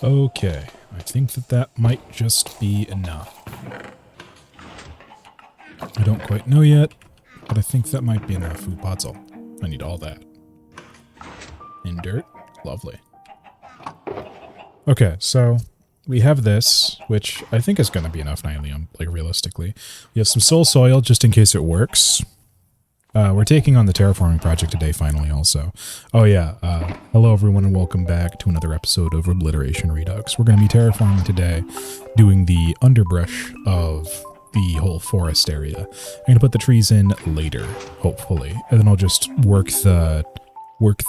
Okay, I think that might just be enough. I don't quite know yet, but I think that might be enough. Ooh, puzzle. I need all that. And dirt. Lovely. Okay, so we have this, which I think is going to be enough nylium, like realistically. We have some soul soil just in case it works. We're taking on the terraforming project today, finally, also. Oh yeah, hello everyone and welcome back to another episode of Obliteration Redux. We're going to be terraforming today, doing the underbrush of the whole forest area. I'm going to put the trees in later, hopefully, and then I'll just work the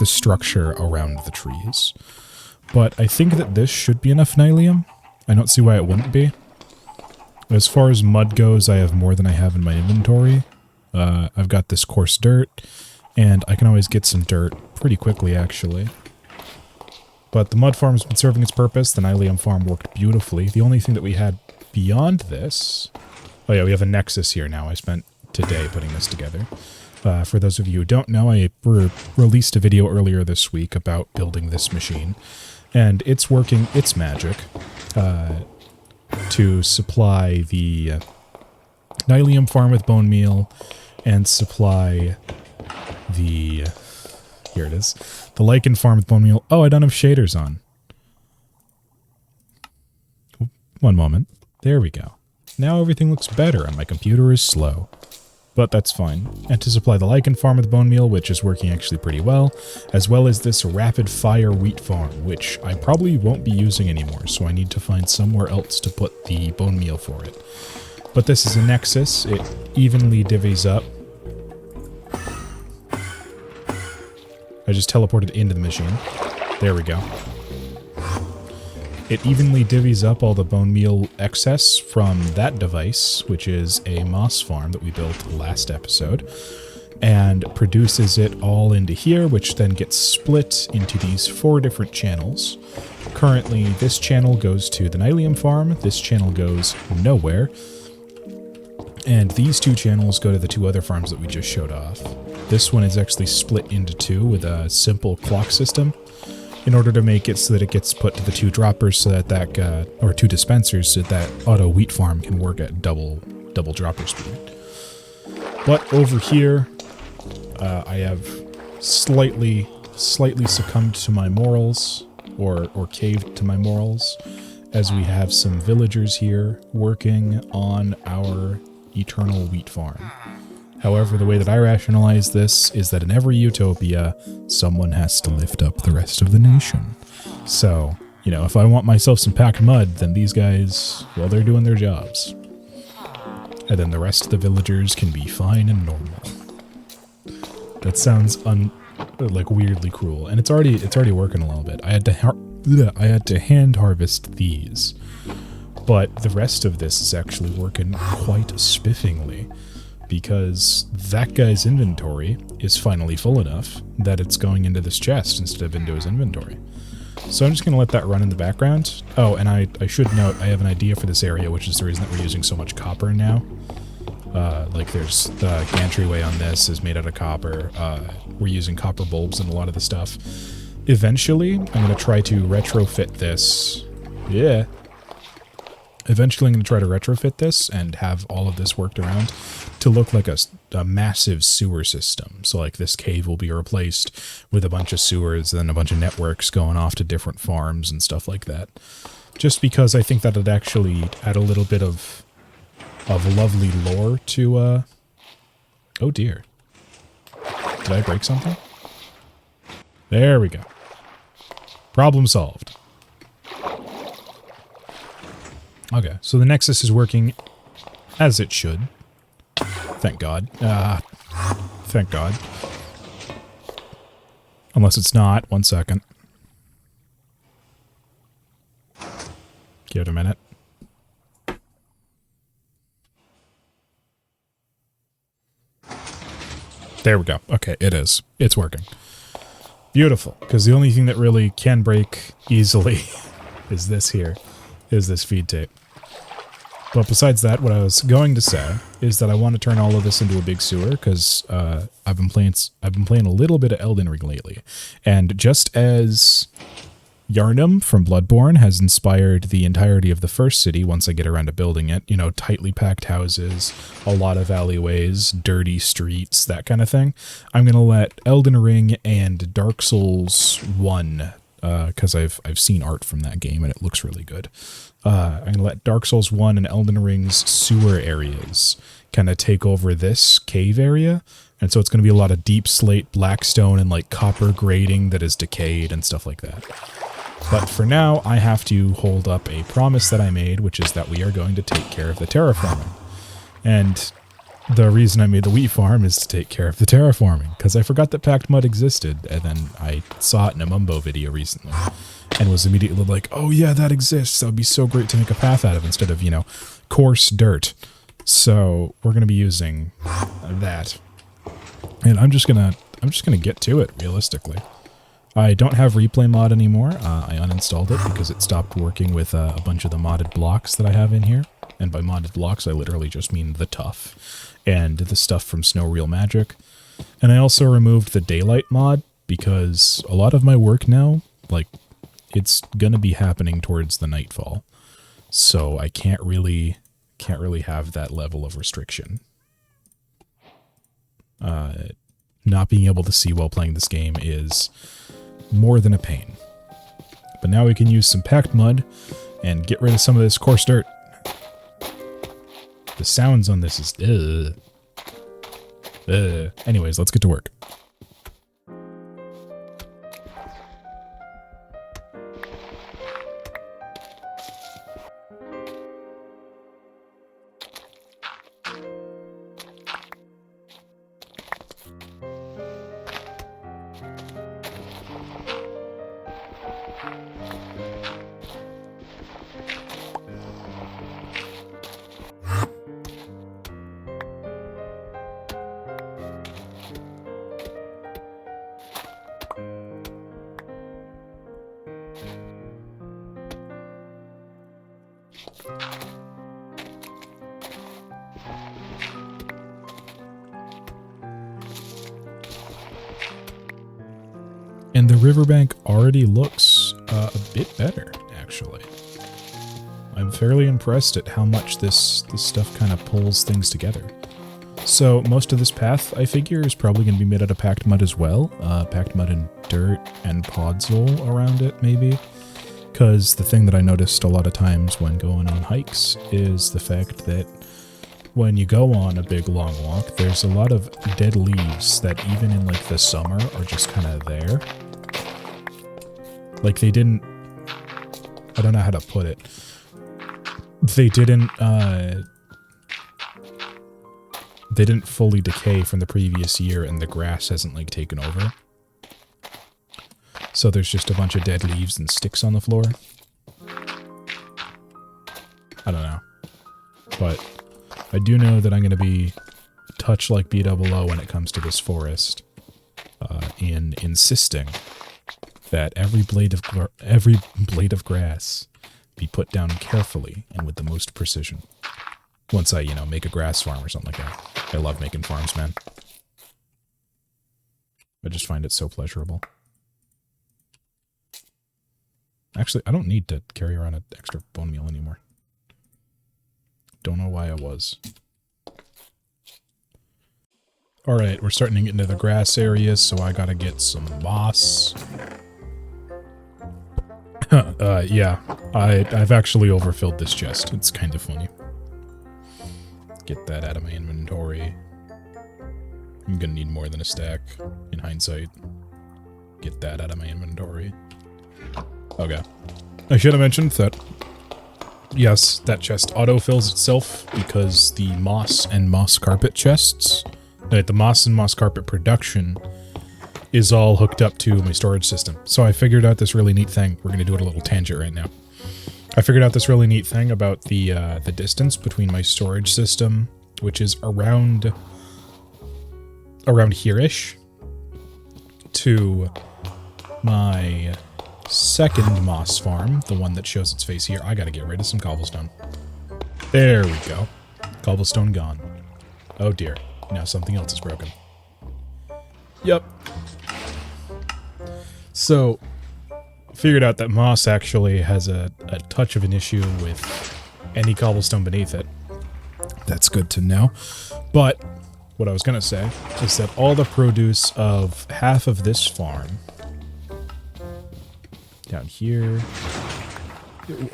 structure around the trees. But I think that this should be enough nylium. I don't see why it wouldn't be. As far as mud goes, I have more than I have in my inventory. I've got this coarse dirt, and I can always get some dirt pretty quickly, actually. But the mud farm's been serving its purpose. The nylium farm worked beautifully. The only thing that we had beyond this... Oh yeah, we have a Nexus here now. I spent today putting this together. For those of you who don't know, I released a video earlier this week about building this machine. And it's working its magic to supply the nylium farm with bone meal and supply the... Here it is. The lichen farm with bone meal. Oh, I don't have shaders on. One moment. There we go. Now everything looks better and my computer is slow. But that's fine. And to supply the lichen farm with bone meal, which is working actually pretty well, as well as this rapid fire wheat farm, which I probably won't be using anymore, so I need to find somewhere else to put the bone meal for it. But this is a Nexus. It evenly divvies up. I just teleported into the machine. There we go. It evenly divvies up all the bone meal excess from that device, which is a moss farm that we built last episode, and produces it all into here, which then gets split into these 4 different channels. Currently, this channel goes to the nylium farm, this channel goes nowhere, and these 2 channels go to the 2 other farms that we just showed off. This one is actually split into 2 with a simple clock system, in order to make it so that it gets put to the 2 droppers so that or 2 dispensers so that auto wheat farm can work at double dropper speed. But over here, I have slightly succumbed to my morals, or caved to my morals, as we have some villagers here working on our eternal wheat farm. However, the way that I rationalize this is that in every utopia, someone has to lift up the rest of the nation. So, you know, if I want myself some packed mud, then these guys, well, they're doing their jobs. And then the rest of the villagers can be fine and normal. That sounds like weirdly cruel, and it's already working a little bit. I had to hand harvest these, but the rest of this is actually working quite spiffingly. Because that guy's inventory is finally full enough that it's going into this chest instead of into his inventory. So I'm just going to let that run in the background. Oh, and I should note, I have an idea for this area, which is the reason that we're using so much copper now. Like there's the gantry on this is made out of copper. We're using copper bulbs in a lot of the stuff. Eventually, I'm going to try to retrofit this. Yeah. Eventually, I'm going to try to retrofit this and have all of this worked around to look like a massive sewer system. So, like, this cave will be replaced with a bunch of sewers and a bunch of networks going off to different farms and stuff like that. Just because I think that it'd actually add a little bit of lovely lore to, Oh, dear. Did I break something? There we go. Problem solved. Okay, so the Nexus is working as it should. Thank God. Thank God. Unless it's not. 1 second. Give it a minute. There we go. Okay, it is. It's working. Beautiful. Because the only thing that really can break easily is this here. Is this feed tape. But besides that, what I was going to say is that I want to turn all of this into a big sewer because I've been playing a little bit of Elden Ring lately, and just as Yharnam from Bloodborne has inspired the entirety of the first city once I get around to building it. You know, tightly packed houses, a lot of alleyways, dirty streets, that kind of thing. I'm going to let Elden Ring and Dark Souls 1, because I've seen art from that game and it looks really good. I'm going to let Dark Souls 1 and Elden Ring's sewer areas kind of take over this cave area. And so it's going to be a lot of deep slate, black stone, and like copper grating that is decayed and stuff like that. But for now, I have to hold up a promise that I made, which is that we are going to take care of the terraforming. And the reason I made the wheat farm is to take care of the terraforming, because I forgot that packed mud existed, and then I saw it in a Mumbo video recently, and was immediately like, oh yeah, that exists, that would be so great to make a path out of, instead of, you know, coarse dirt. So we're going to be using that. And I'm just gonna get to it, realistically. I don't have replay mod anymore. I uninstalled it because it stopped working with a bunch of the modded blocks that I have in here. And by modded blocks, I literally just mean the tuff and the stuff from Snow Real Magic. And I also removed the daylight mod because a lot of my work now, like, it's gonna be happening towards the nightfall. So I can't really have that level of restriction. Not being able to see while playing this game is more than a pain. But now we can use some packed mud and get rid of some of this coarse dirt. The sounds on this is anyways, let's get to work. And the riverbank already looks a bit better, actually. I'm fairly impressed at how much this stuff kind of pulls things together. So most of this path, I figure, is probably going to be made out of packed mud as well. Packed mud and dirt and podzol around it, maybe. Because the thing that I noticed a lot of times when going on hikes is the fact that when you go on a big long walk, there's a lot of dead leaves that even in like the summer are just kind of there. Like they didn't, I don't know how to put it. They didn't fully decay from the previous year and the grass hasn't like taken over. So there's just a bunch of dead leaves and sticks on the floor. I don't know. But I do know that I'm going to be a touch like BOO when it comes to this forest, in insisting that every blade of grass be put down carefully and with the most precision. Once I, you know, make a grass farm or something like that. I love making farms, man. I just find it so pleasurable. Actually, I don't need to carry around an extra bone meal anymore. Don't know why I was. Alright, we're starting to get into the grass areas, so I gotta get some moss. Yeah, I've actually overfilled this chest. It's kind of funny. Get that out of my inventory. I'm gonna need more than a stack, in hindsight. Get that out of my inventory. Okay. I should have mentioned that, yes, that chest auto-fills itself because the moss and moss carpet chests, the moss and moss carpet production is all hooked up to my storage system. So I figured out this really neat thing. We're going to do it a little tangent right now. I figured out this really neat thing about the distance between my storage system, which is around here-ish, to my second moss farm, the one that shows its face here. I gotta get rid of some cobblestone. There we go. Cobblestone gone. Oh dear. Now something else is broken. Yep. So, figured out that moss actually has a touch of an issue with any cobblestone beneath it. That's good to know. But what I was going to say is that all the produce of half of this farm down here...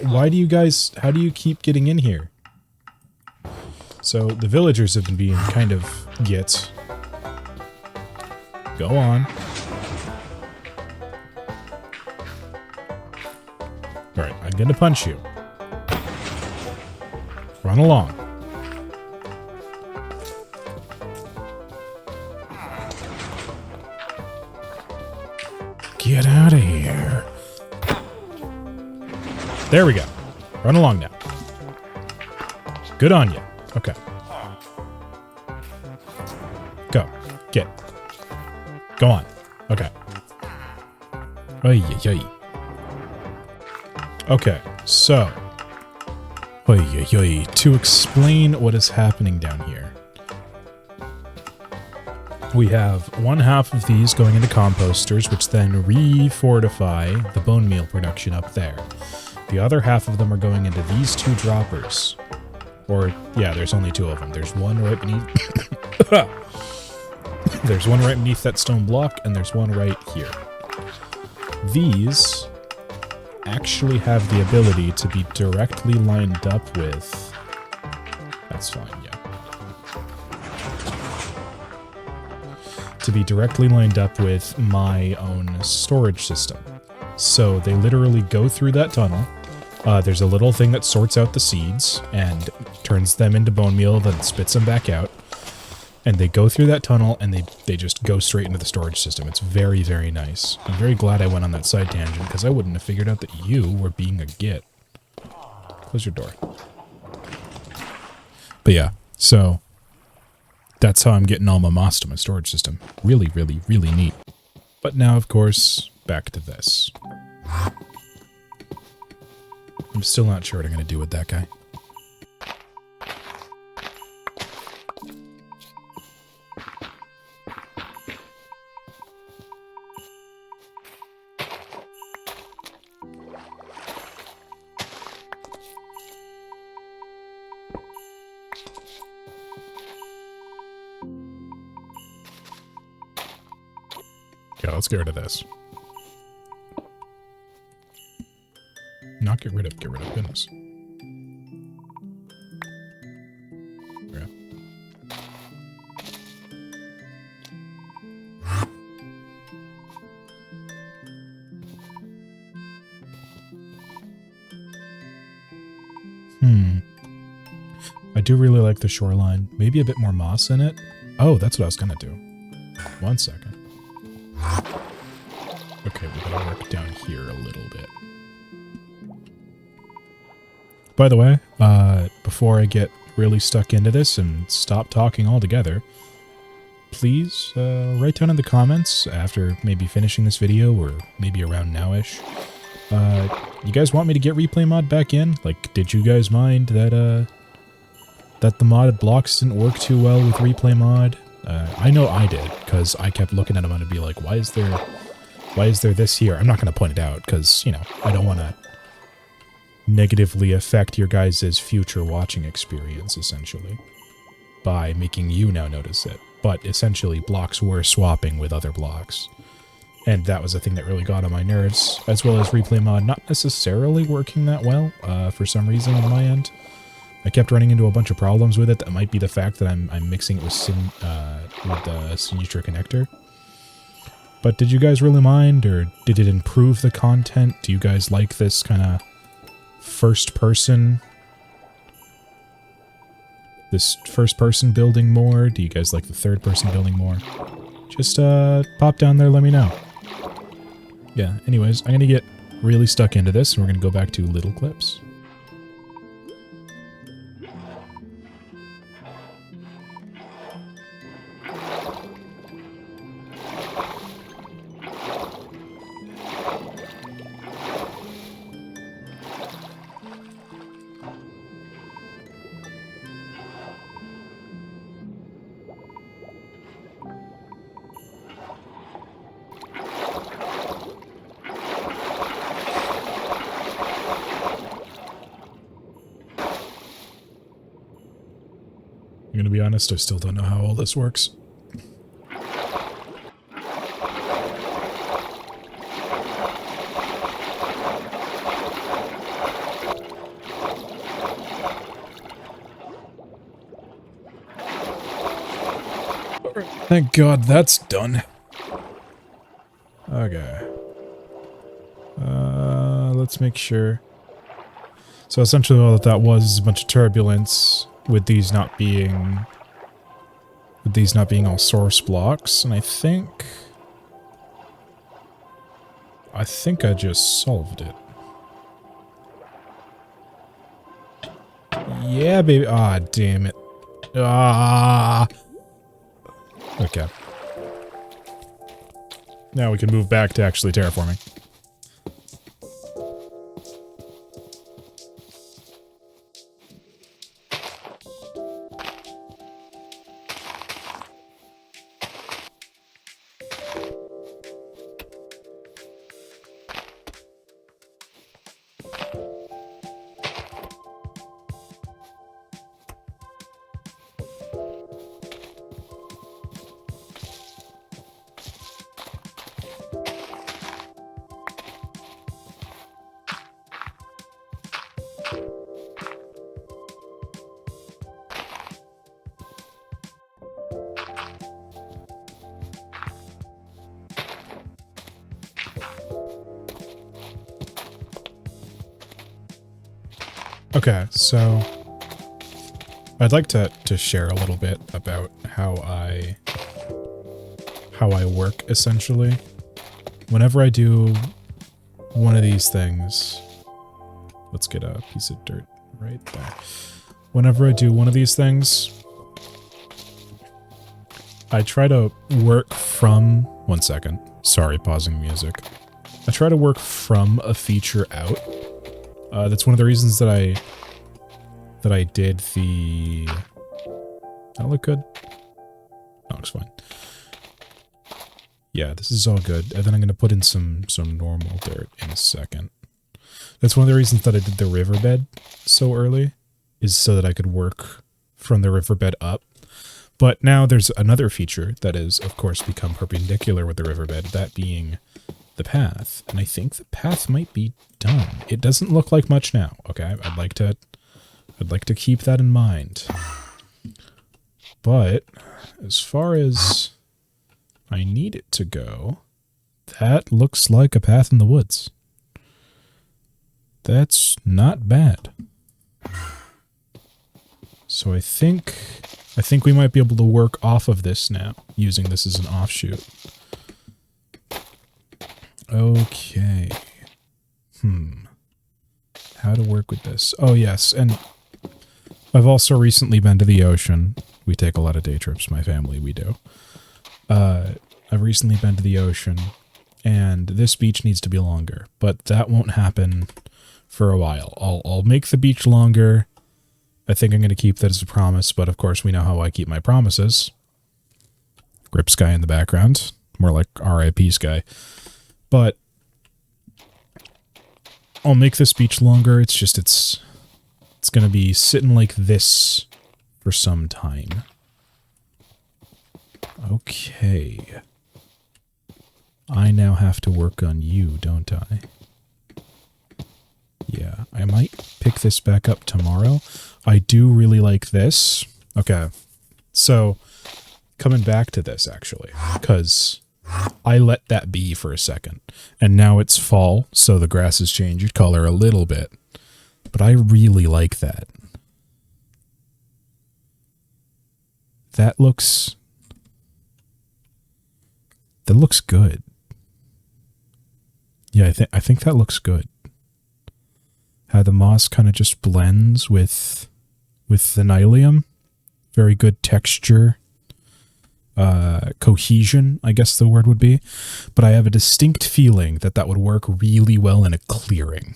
Why do you guys... How do you keep getting in here? So the villagers have been being kind of gits. Go on. Alright, I'm gonna punch you. Run along. Get out of here. There we go. Run along now. Good on you. Okay. Go. Get. Go on. Okay. Oy, oy, oy. Okay, so. Oy, oy, oy. To explain what is happening down here. We have one half of these going into composters, which then re-fortify the bone meal production up there. The other half of them are going into these two droppers. Or, yeah, there's only two of them. There's one right beneath... There's one right beneath that stone block, and there's one right here. These actually have the ability to be directly lined up with... That's fine, yeah. To be directly lined up with my own storage system. So they literally go through that tunnel. There's a little thing that sorts out the seeds and turns them into bone meal, then spits them back out. And they go through that tunnel and they just go straight into the storage system. It's very, very nice. I'm very glad I went on that side tangent because I wouldn't have figured out that you were being a git. Close your door. But yeah, so that's how I'm getting all my moss to my storage system. Really, really, really neat. But now, of course, back to this. I'm still not sure what I'm going to do with that guy. Yeah, let's get rid of this. Not get rid of, goodness. Yeah. I do really like the shoreline. Maybe a bit more moss in it. Oh, that's what I was gonna do. 1 second. Okay, we gotta work down here a little bit. By the way, before I get really stuck into this and stop talking altogether, please write down in the comments after maybe finishing this video or maybe around now-ish. You guys want me to get replay mod back in? Like, did you guys mind that that the modded blocks didn't work too well with replay mod? I know I did, because I kept looking at them and I'd be like, why is there this here? I'm not going to point it out, because, you know, I don't want to negatively affect your guys' future watching experience, essentially, by making you now notice it. But essentially, blocks were swapping with other blocks. And that was a thing that really got on my nerves, as well as replay mod not necessarily working that well, for some reason on my end. I kept running into a bunch of problems with it. That might be the fact that I'm mixing it with the signature connector. But did you guys really mind, or did it improve the content? Do you guys like this kind of first person building more? Do you guys like the third person building more? Just pop down there, let me know. Yeah, anyways, I'm gonna get really stuck into this and we're gonna go back to little clips. gonna be honest, I still don't know how all this works. Thank God that's done. Okay. Let's make sure. So essentially all that was is a bunch of turbulence with these not being all source blocks, and I think I just solved it. Yeah, baby. Ah, damn it. Ah. Okay. Now we can move back to actually terraforming. Okay, so I'd like to share a little bit about how I work, essentially. Whenever I do one of these things, let's get a piece of dirt right there. Whenever I do one of these things, I try to work from, one second, sorry, pausing music. I try to work from a feature out. That's one of the reasons that I did the... That look good? No, it looks fine. Yeah, this is all good. And then I'm going to put in some normal dirt in a second. That's one of the reasons that I did the riverbed so early, is so that I could work from the riverbed up. But now there's another feature that is, of course, become perpendicular with the riverbed, that being the path. And I think the path might be done. It doesn't look like much now, okay? I'd like to keep that in mind. But as far as I need it to go, that looks like a path in the woods. That's not bad. So I think we might be able to work off of this now, using this as an offshoot. Okay. How to work with this. Oh, yes, and I've also recently been to the ocean. We take a lot of day trips, my family, we do. I've recently been to the ocean, and this beach needs to be longer, but that won't happen for a while. I'll make the beach longer. I think I'm going to keep that as a promise, but of course we know how I keep my promises. Grip Sky in the background. More like R.I.P. Sky. But I'll make this beach longer. It's just, it's going to be sitting like this for some time. Okay. I now have to work on you, don't I? Yeah, I might pick this back up tomorrow. I do really like this. Okay, so coming back to this, actually, because I let that be for a second, and now it's fall, so the grass has changed color a little bit, but I really like that. That looks good. Yeah, I think that looks good. How the moss kind of just blends with the nylium. Very good texture. Cohesion, I guess the word would be. But I have a distinct feeling that would work really well in a clearing.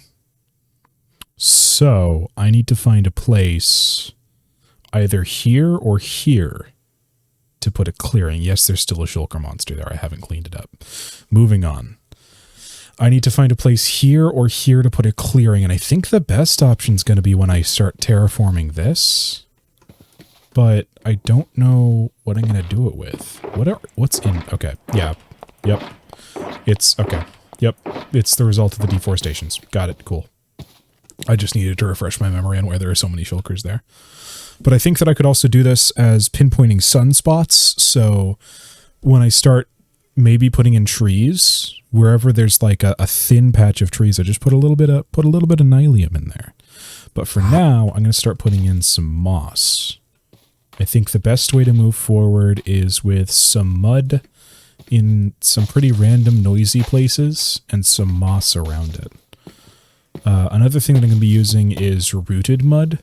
So, I need to find a place either here or here to put a clearing. Yes, there's still a shulker monster there. I haven't cleaned it up. Moving on. I need to find a place here or here to put a clearing, and I think the best option is going to be when I start terraforming this. but I don't know what I'm going to do it with. What's in... Okay, yeah. Yep. It's... Okay. Yep. It's the result of the deforestations. Got it. Cool. I just needed to refresh my memory on why there are so many shulkers there. But I think that I could also do this as pinpointing sunspots. So when I start maybe putting in trees, wherever there's like a thin patch of trees, I just put a little bit of nylium in there. But for now, I'm going to start putting in some moss. I think the best way to move forward is with some mud in some pretty random noisy places and some moss around it. Another thing that I'm going to be using is rooted mud.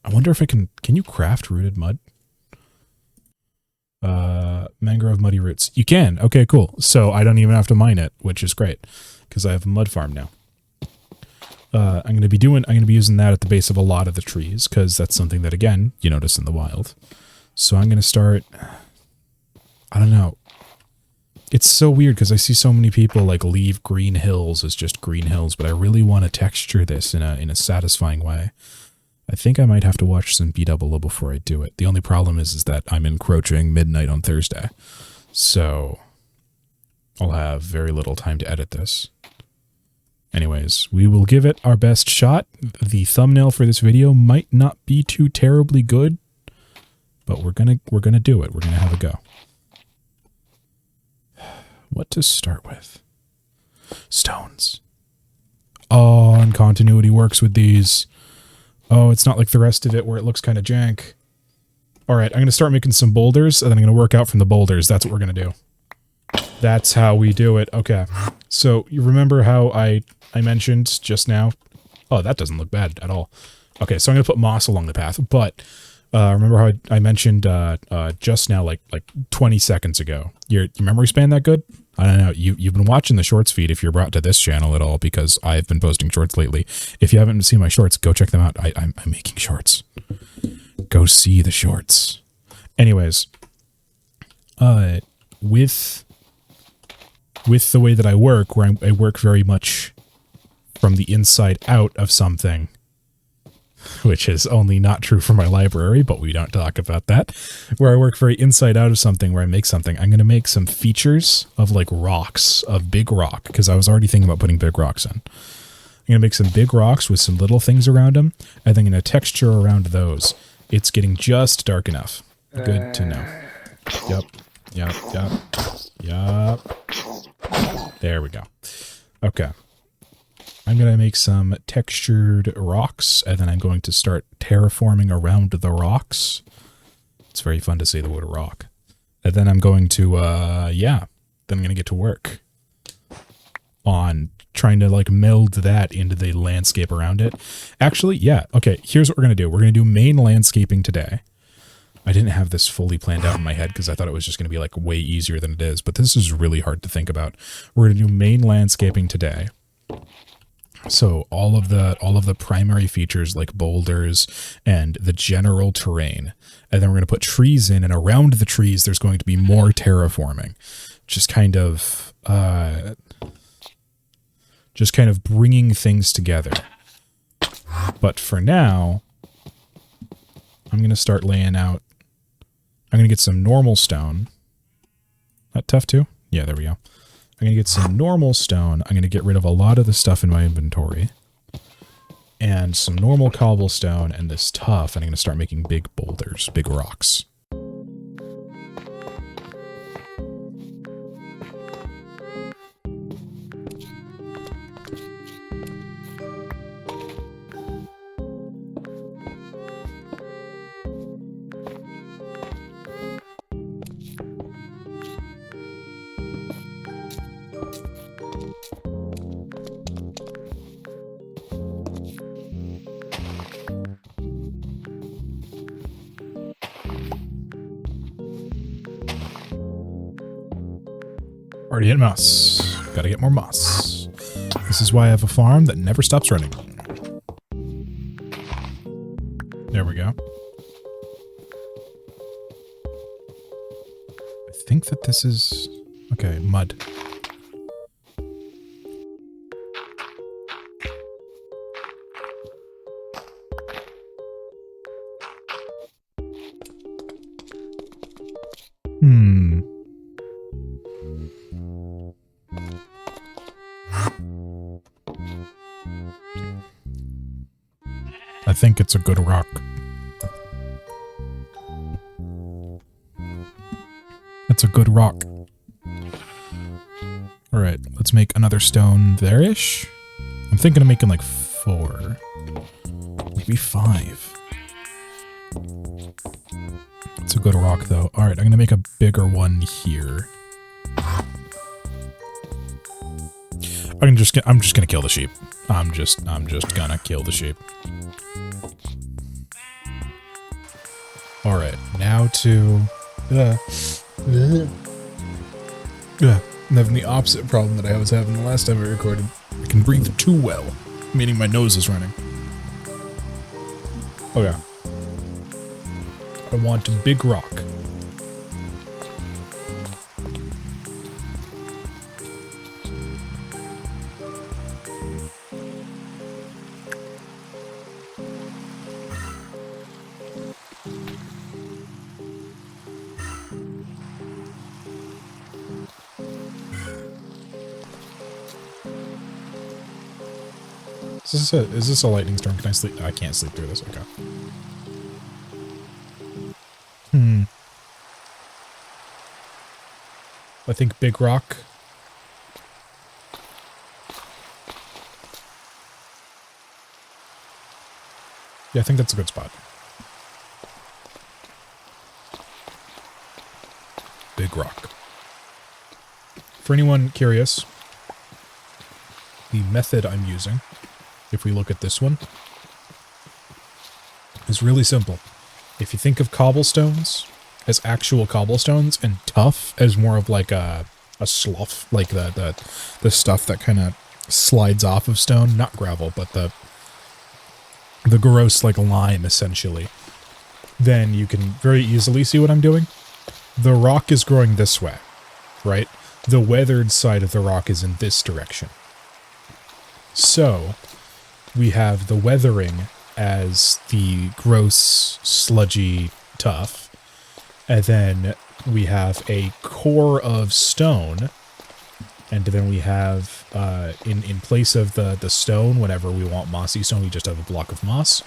I wonder if I can you craft rooted mud? Mangrove muddy roots. You can. Okay, cool. So I don't even have to mine it, which is great because I have a mud farm now. I'm going to be using that at the base of a lot of the trees because that's something that, again, you notice in the wild. So I'm going to start, I don't know. It's so weird because I see so many people like leave green hills as just green hills, but I really want to texture this in a satisfying way. I think I might have to watch some B-Double before I do it. The only problem is that I'm encroaching midnight on Thursday. So I'll have very little time to edit this. Anyways, we will give it our best shot. The thumbnail for this video might not be too terribly good, but we're gonna do it. We're gonna have a go. What to start with? Stones. Oh, and continuity works with these. Oh, it's not like the rest of it where it looks kind of jank. All right, I'm going to start making some boulders, and then I'm going to work out from the boulders. That's what we're going to do. That's how we do it. Okay. So you remember how I mentioned just now? Oh, that doesn't look bad at all. Okay, so I'm going to put moss along the path, but remember how I mentioned just now, like 20 seconds ago? Your memory span that good? I don't know. You've been watching the shorts feed if you're brought to this channel at all, because I've been posting shorts lately. If you haven't seen my shorts, go check them out. I'm making shorts. Go see the shorts. Anyways, with the way that I work, where I work very much from the inside out of something, which is only not true for my library, but we don't talk about that. Where I work very inside out of something, where I make something, I'm going to make some features of like rocks, of big rock, because I was already thinking about putting big rocks in. I'm going to make some big rocks with some little things around them, and then I'm going to texture around those. It's getting just dark enough. Good to know. Yup. There we go. Okay. I'm going to make some textured rocks, and then I'm going to start terraforming around the rocks. It's very fun to say the word rock. And then I'm going to, then I'm going to get to work on trying to, like, meld that into the landscape around it. Actually, yeah, okay, here's what we're going to do. We're going to do main landscaping today. I didn't have this fully planned out in my head because I thought it was just going to be, like, way easier than it is, but this is really hard to think about. We're going to do main landscaping today. So all of the primary features like boulders and the general terrain. And then we're going to put trees in, and around the trees there's going to be more terraforming. Just kind of bringing things together. But for now, I'm going to start laying out. I'm going to get some normal stone. That tough too? Yeah, there we go. I'm going to get some normal stone. I'm going to get rid of a lot of the stuff in my inventory. And some normal cobblestone and this tough. And I'm going to start making big boulders, big rocks. Already hit moss. Gotta get more moss. This is why I have a farm that never stops running. There we go. I think that this is... Okay, mud. think it's a good rock. It's a good rock. Alright, let's make another stone there-ish. I'm thinking of making like 4. Maybe 5. It's a good rock though. Alright, I'm gonna make a bigger one here. I'm just gonna kill the sheep. I'm just gonna kill the sheep. Alright, now to I'm having the opposite problem that I was having the last time I recorded. I can breathe too well, meaning my nose is running. Okay. I want a big rock. Is this a lightning storm? Can I sleep? I can't sleep through this. Okay. I think big rock. Yeah, I think that's a good spot. Big rock. For anyone curious, the method I'm using, if we look at this one, is really simple. If you think of cobblestones as actual cobblestones and tuff as more of like a slough, like the stuff that kind of slides off of stone, not gravel, but the gross like lime essentially, then you can very easily see what I'm doing. The rock is growing this way, right? The weathered side of the rock is in this direction. So we have the weathering as the gross, sludgy tuff, and then we have a core of stone, and then we have, in place of the stone, whenever we want mossy stone, we just have a block of moss,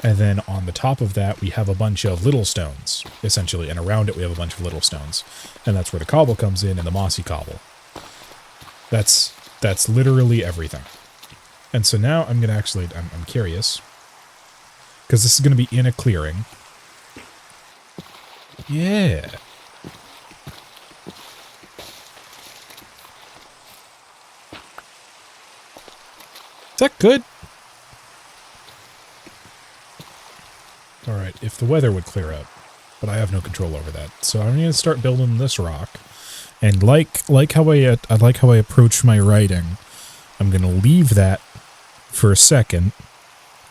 and then on the top of that, we have a bunch of little stones, essentially, and around it we have a bunch of little stones, and that's where the cobble comes in the mossy cobble. That's literally everything. And so now I'm gonna actually, I'm curious, because this is gonna be in a clearing. Yeah. Is that good? Alright, if the weather would clear up, but I have no control over that. So I'm gonna start building this rock. And like how I approach my writing, I'm gonna leave that for a second,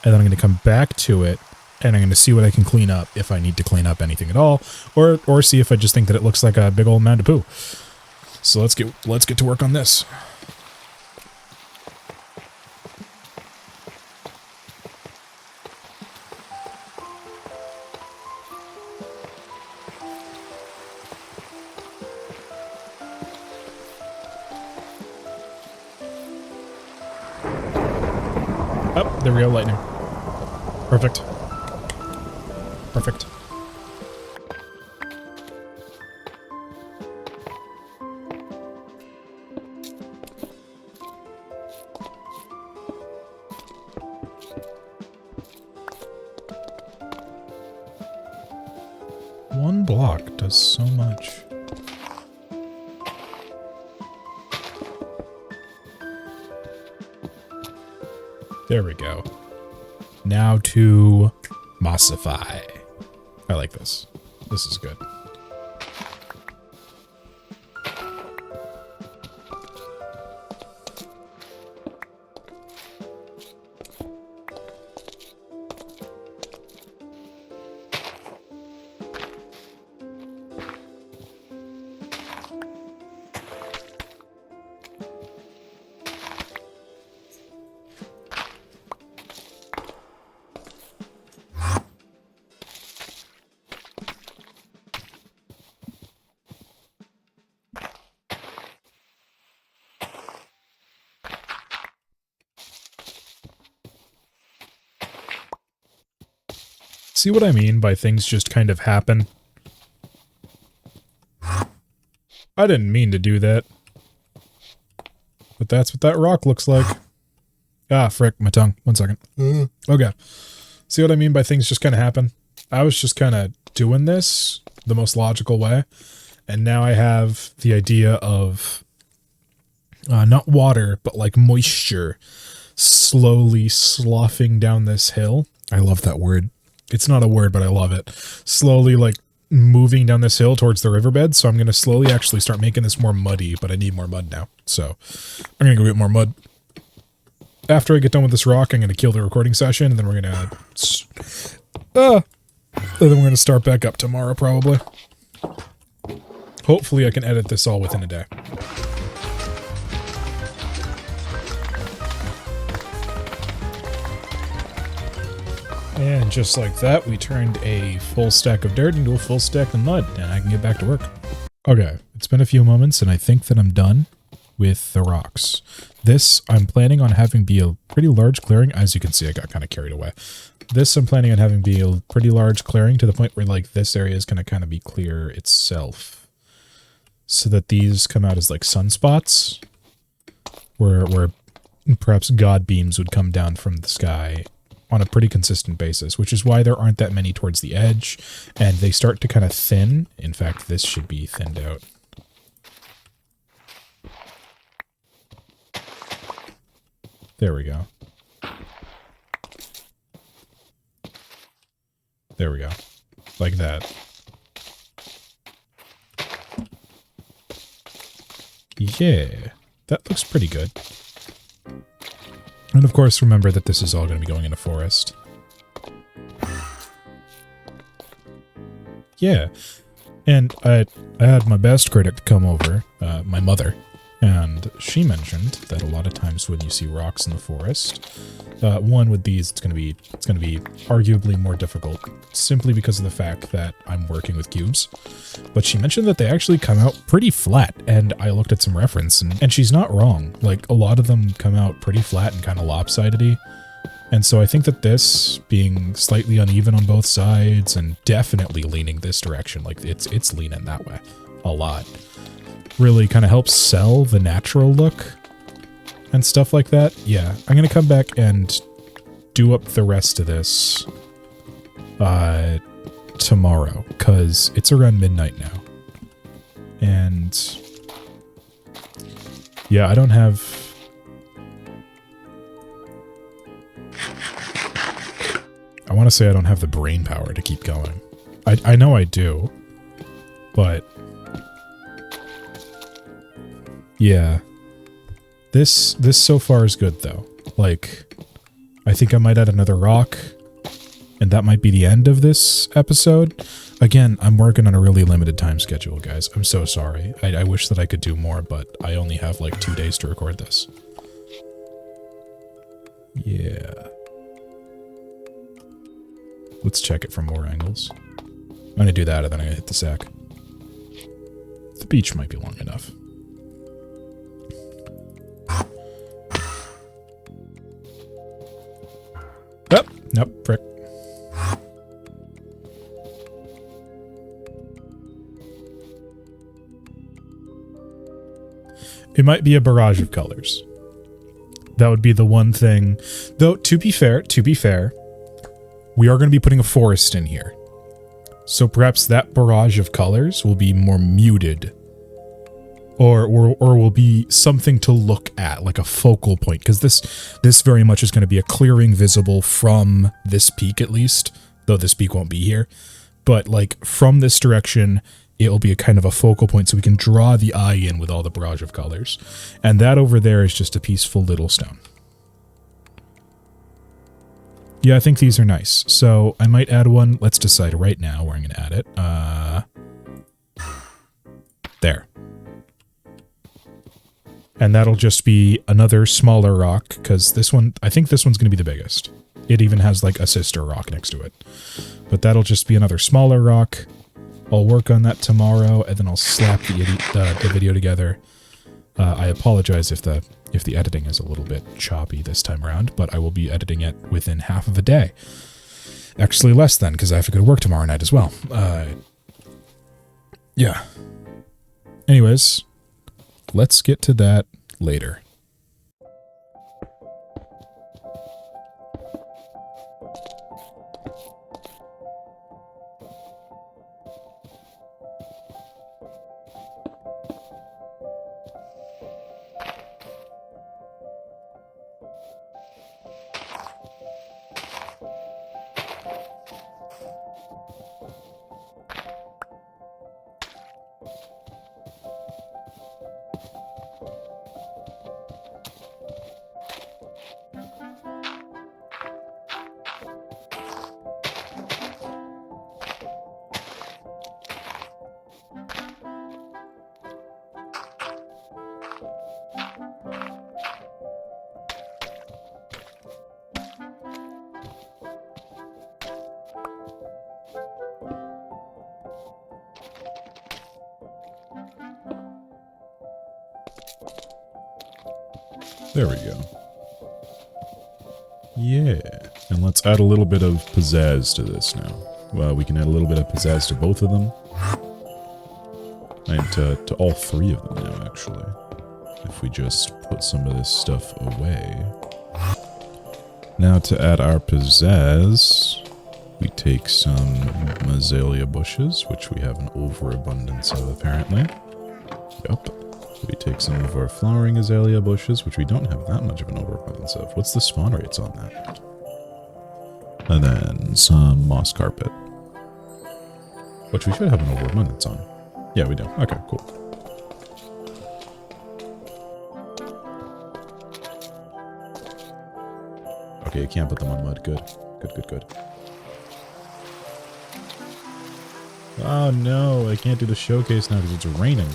and then I'm going to come back to it, and I'm going to see what I can clean up, if I need to clean up anything at all, or see if I just think that it looks like a big old mound of poo. So let's get to work on this. Oh, there we go, lightning. Perfect. Perfect. One block does so much. There we go. Now to mossify. I like this. This is good. See what I mean by things just kind of happen? I didn't mean to do that. But that's what that rock looks like. Ah, frick, my tongue. 1 second. Okay. See what I mean by things just kind of happen? I was just kind of doing this the most logical way. And now I have the idea of not water, but like moisture slowly sloughing down this hill. I love that word. It's not a word, but I love it. Slowly like moving down this hill towards the riverbed. So I'm going to slowly actually start making this more muddy, but I need more mud now. So I'm going to go get more mud. After I get done with this rock, I'm going to kill the recording session, and then we're going to start back up tomorrow, probably. Hopefully I can edit this all within a day. And just like that, we turned a full stack of dirt into a full stack of mud, and I can get back to work. Okay, it's been a few moments, and I think that I'm done with the rocks. This, I'm planning on having be a pretty large clearing. As you can see, I got kind of carried away. This, I'm planning on having be a pretty large clearing to the point where, like, this area is going to kind of be clear itself. So that these come out as, like, sunspots, where perhaps god beams would come down from the sky on a pretty consistent basis, which is why there aren't that many towards the edge, and they start to kind of thin. In fact, this should be thinned out. There we go. There we go. Like that. Yeah, that looks pretty good. And of course, remember that this is all going to be going in a forest. Yeah. And I had my best critic come over, my mother, and she mentioned that a lot of times when you see rocks in the forest, one with these, it's going to be arguably more difficult, simply because of the fact that I'm working with cubes. But she mentioned that they actually come out pretty flat, and I looked at some reference, and she's not wrong. Like, a lot of them come out pretty flat and kind of lopsided-y. And so I think that this, being slightly uneven on both sides, and definitely leaning this direction, like, it's leaning that way a lot, really kind of helps sell the natural look and stuff like that. Yeah, I'm going to come back and do up the rest of this tomorrow, because it's around midnight now. And yeah, I don't have... I want to say I don't have the brain power to keep going. I know I do, but yeah, this so far is good though. Like, I think I might add another rock, and that might be the end of this episode. Again, I'm working on a really limited time schedule, guys. I'm so sorry. I wish that I could do more, but I only have like 2 days to record this. Yeah. Let's check it from more angles. I'm gonna do that, and then I'm gonna hit the sack. The beach might be long enough. Oh, nope, frick. It might be a barrage of colors. That would be the one thing. Though, to be fair, we are going to be putting a forest in here. So perhaps that barrage of colors will be more muted. Or will be something to look at, like a focal point. Because this very much is going to be a clearing visible from this peak, at least. Though this peak won't be here. But like from this direction, it'll be a kind of a focal point so we can draw the eye in with all the barrage of colors. And that over there is just a peaceful little stone. Yeah, I think these are nice. So I might add one. Let's decide right now where I'm going to add it. There. And that'll just be another smaller rock, because this one, I think this one's going to be the biggest. It even has like a sister rock next to it. But that'll just be another smaller rock. I'll work on that tomorrow, and then I'll slap the video together. I apologize if the editing is a little bit choppy this time around, but I will be editing it within half of a day. Actually less then, because I have to go to work tomorrow night as well. Yeah. Anyways, let's get to that later. There we go. Yeah. And let's add a little bit of pizzazz to this now. Well, we can add a little bit of pizzazz to both of them. And to all three of them now, actually. If we just put some of this stuff away. Now to add our pizzazz, we take some azalea bushes, which we have an overabundance of apparently. Yup. We take some of our flowering azalea bushes, which we don't have that much of an overabundance of. What's the spawn rates on that? And then some moss carpet, which we should have an overabundance on. Yeah, we do. Okay, cool. Okay, you can't put them on mud. Good. Good, good, good. Oh no, I can't do the showcase now because it's raining.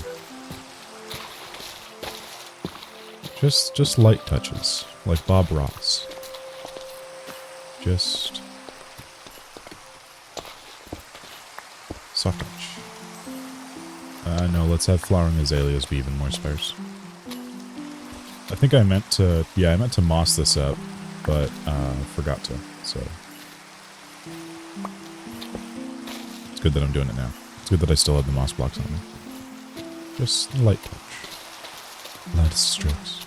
Just light touches, like Bob Ross. Just soft touch. No, let's have flowering azaleas be even more sparse. I think I meant to, yeah, I meant to moss this up, but forgot to, so. It's good that I'm doing it now. It's good that I still have the moss blocks on me. Just light touch. Light strokes.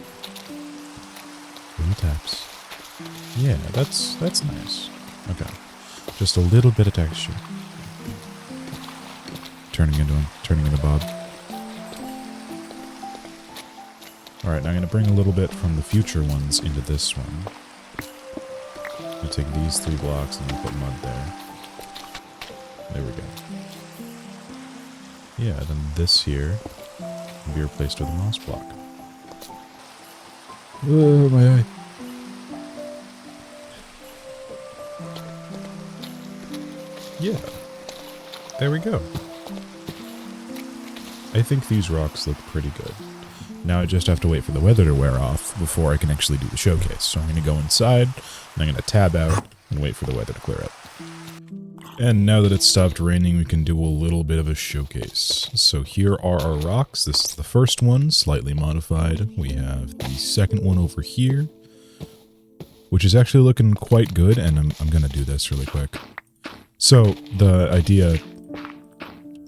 Little taps. Yeah, that's nice. Okay. Just a little bit of texture. Turning into Bob. Alright, now I'm going to bring a little bit from the future ones into this one. I'm going to take these 3 blocks and put mud there. There we go. Yeah, then this here will be replaced with a moss block. Oh, my eye. Yeah. There we go. I think these rocks look pretty good. Now I just have to wait for the weather to wear off before I can actually do the showcase. So I'm going to go inside, and I'm going to tab out and wait for the weather to clear up. And now that it's stopped raining, we can do a little bit of a showcase. So here are our rocks. This is the first one, slightly modified. We have the second one over here, which is actually looking quite good, and I'm going to do this really quick. So the idea,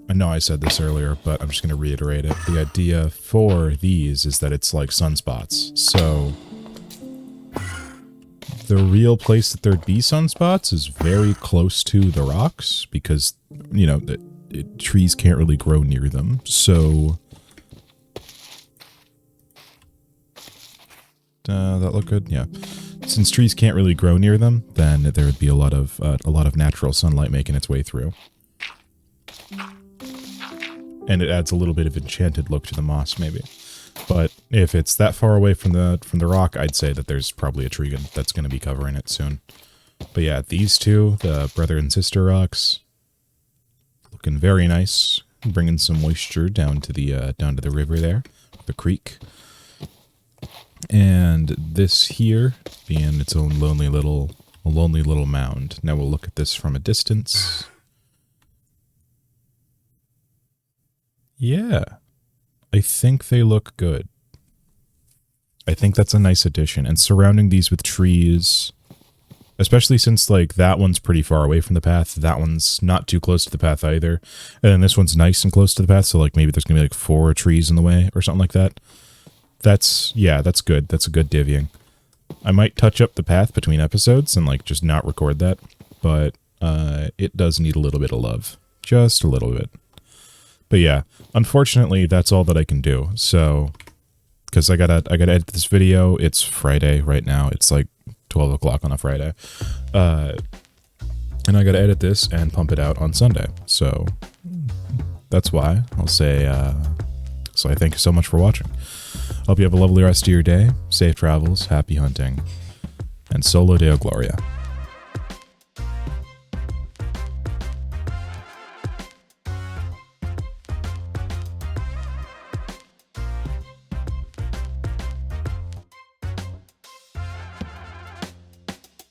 I know I said this earlier, but I'm just going to reiterate it. The idea for these is that it's like sunspots. So the real place that there'd be sunspots is very close to the rocks because, you know, trees can't really grow near them. So that look good? Yeah. Since trees can't really grow near them, then there would be a lot of natural sunlight making its way through. And it adds a little bit of enchanted look to the moss, maybe. But if it's that far away from the rock, I'd say that there's probably a tree that's going to be covering it soon. But yeah, these two, the brother and sister rocks, looking very nice, bringing some moisture down to the river there, the creek. And this here being its own lonely little mound. Now we'll look at this from a distance. Yeah, I think they look good. I think that's a nice addition. And surrounding these with trees, Especially since, like, that one's pretty far away from the path. That one's not too close to the path either. And then this one's nice and close to the path, so, like, maybe there's going to be, like, 4 trees in the way or something like that. That's, yeah, that's good. That's a good divvying. I might touch up the path between episodes and, like, just not record that. But it does need a little bit of love. Just a little bit. But yeah, unfortunately, that's all that I can do. So, because I gotta edit this video. It's Friday right now. It's, like, 12 o'clock on a Friday. And I gotta edit this and pump it out on Sunday. So that's why I'll say, so I thank you so much for watching. Hope you have a lovely rest of your day. Safe travels, happy hunting, and Solo Deo Gloria.